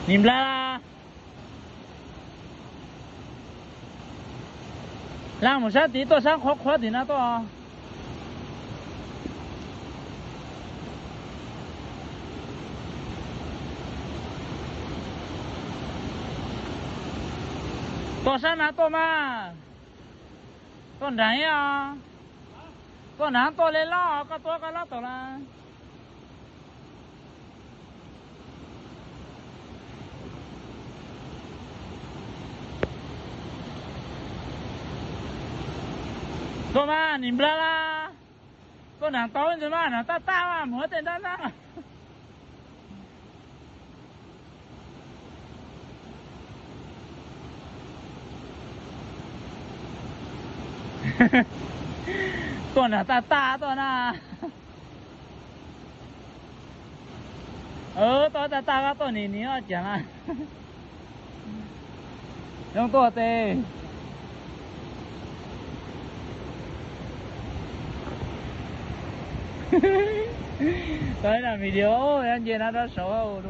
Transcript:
你们来啦？让我上地多上快点那多啊！多上那多嘛？多难呀？多难多来啦，个多个拉多啦。多嘛？你们来啦？多难多你怎么呢？大嘛，没得大。多呢大多呢？多大个多你要讲啊？用多的。Tới là video em về nó đó số